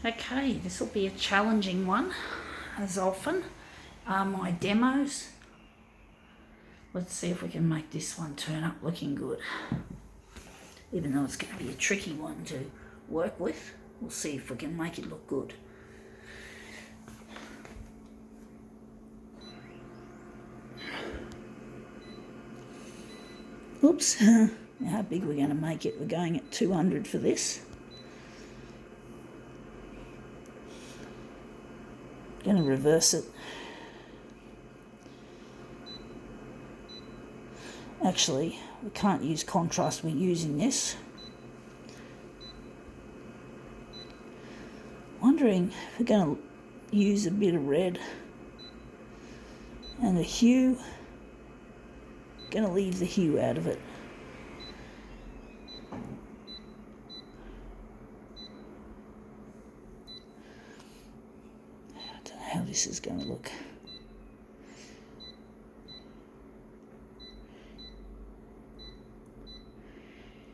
Okay, this will be a challenging one, as often are my demos. Let's see if we can make this one turn up looking good. Even though it's going to be a tricky one to work with, we'll see if we can make it look good. Oops, how big we're going to make it? We're going at 200 for this. Going to reverse it. Actually, we can't use contrast, we're using this. Wondering if we're going to use a bit of red and the hue. Going to leave the hue out of it. I don't know how this is going to look.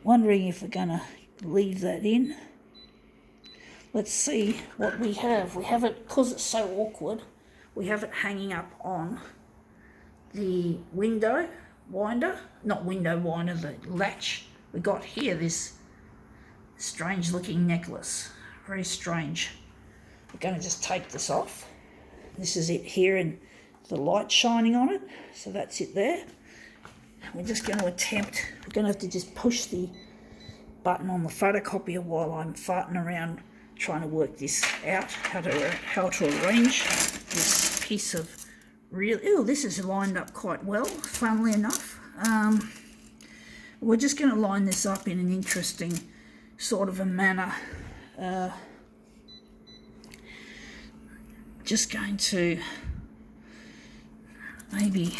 Wondering if we're going to leave that in. Let's see what we have. We have it, because it's so awkward, we have it hanging up on the window winder, not window winder, the latch. We got here this strange looking necklace, very strange. We're going to just take this off. This is it here and the light shining on it, so that's it there. We're just going to attempt, we're going to have to just push the button on the photocopier while I'm farting around trying to work this out, how to arrange this piece of this is lined up quite well, funnily enough. We're just going to line this up in an interesting sort of a manner. Just going to maybe,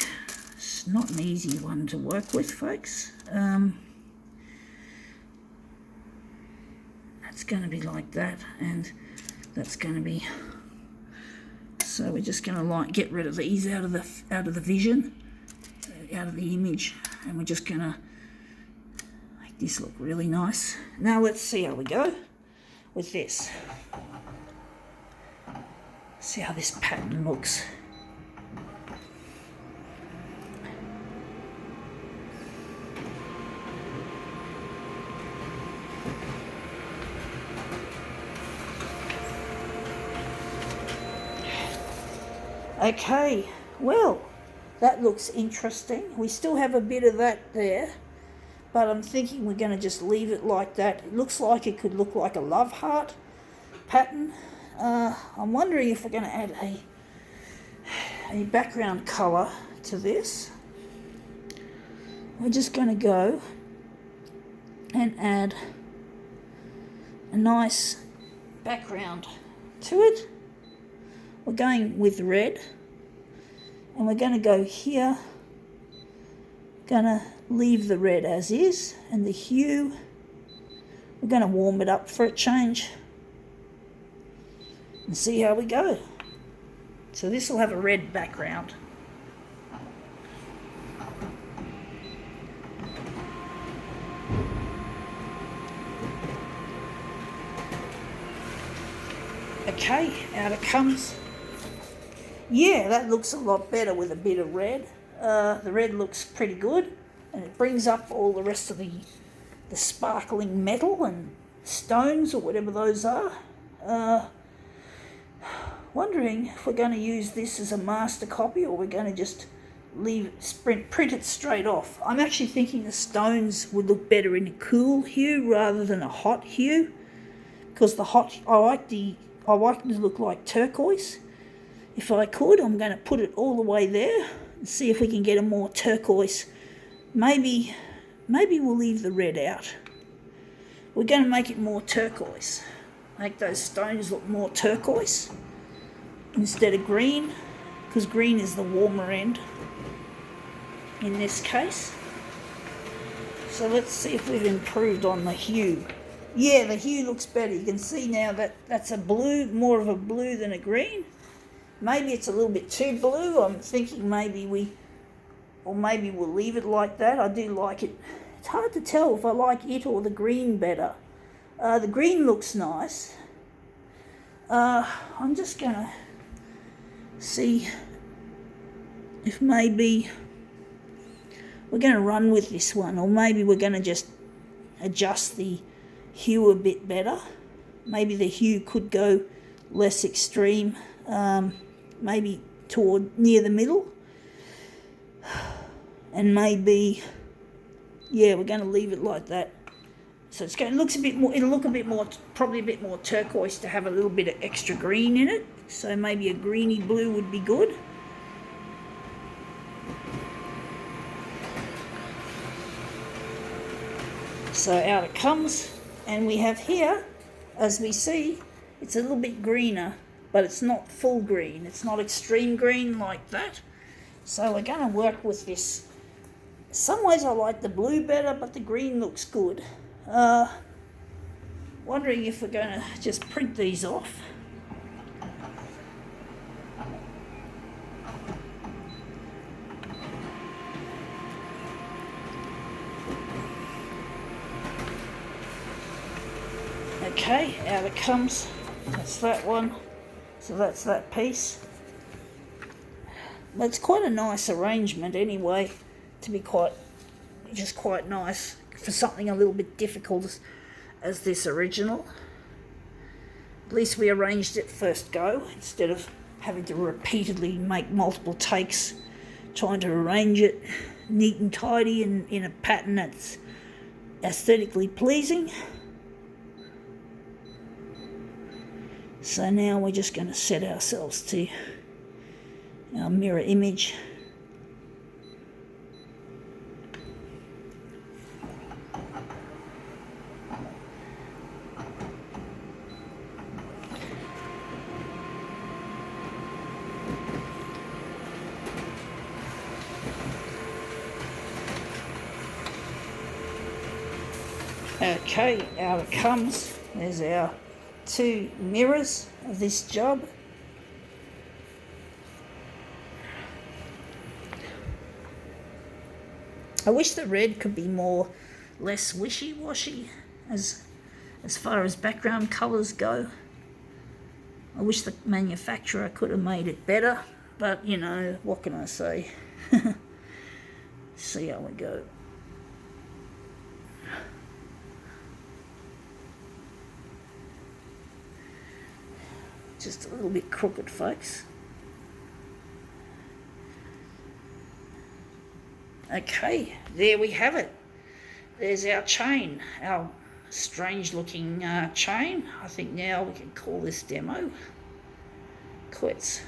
it's not an easy one to work with, folks. That's going to be like that, and that's going to be. So we're just going to get rid of these out of the vision, out of the image, and we're just going to make this look really nice. Now let's see how we go with this. See how this pattern looks. Okay, well, that looks interesting. We still have a bit of that there, but I'm thinking we're going to just leave it like that. It looks like it could look like a love heart pattern. I'm wondering if we're going to add a background colour to this. We're just going to go and add a nice background to it. We're going with red, and we're going to go here, going to leave the red as is, and the hue, we're going to warm it up for a change and see how we go. So this will have a red background. Okay, out it comes. Yeah, that looks a lot better with a bit of red. The red looks pretty good, and it brings up all the rest of the sparkling metal and stones or whatever those are. Wondering if we're going to use this as a master copy or we're going to just print it straight off. I'm actually thinking the stones would look better in a cool hue rather than a hot hue, because the hot, I like it to look like turquoise. If I could, I'm going to put it all the way there and see if we can get a more turquoise. Maybe we'll leave the red out. We're going to make it more turquoise. Make those stones look more turquoise instead of green, because green is the warmer end in this case. So let's see if we've improved on the hue. Yeah, the hue looks better. You can see now that that's a blue, more of a blue than a green. Maybe it's a little bit too blue. I'm thinking maybe we'll leave it like that. I do like it. It's hard to tell if I like it or the green better. The green looks nice. I'm just going to see if maybe we're going to run with this one, or maybe we're going to just adjust the hue a bit better. Maybe the hue could go less extreme, maybe toward near the middle, and maybe, yeah, we're going to leave it like that. So it's going, looks a bit more, it'll look a bit more, probably a bit more turquoise to have a little bit of extra green in it. So maybe a greeny blue would be good. So out it comes, and we have here, as we see, it's a little bit greener, but it's not full green. It's not extreme green like that. So we're going to work with this. Some ways I like the blue better, but the green looks good. Wondering if we're going to just print these off. Okay, out it comes. That's that one. So that's that piece. That's quite a nice arrangement anyway, to be quite nice for something a little bit difficult as this original. At least we arranged it first go, instead of having to repeatedly make multiple takes trying to arrange it neat and tidy and in a pattern that's aesthetically pleasing. So now we're just going to set ourselves to our mirror image. Okay, out it comes. There's our two mirrors of this job. I wish the red could be less wishy-washy as far as background colours go. I wish the manufacturer could have made it better, but you know, what can I say? See how we go. Just a little bit crooked, folks. Okay, there we have it. There's our chain, our strange looking chain. I think now we can call this demo quits.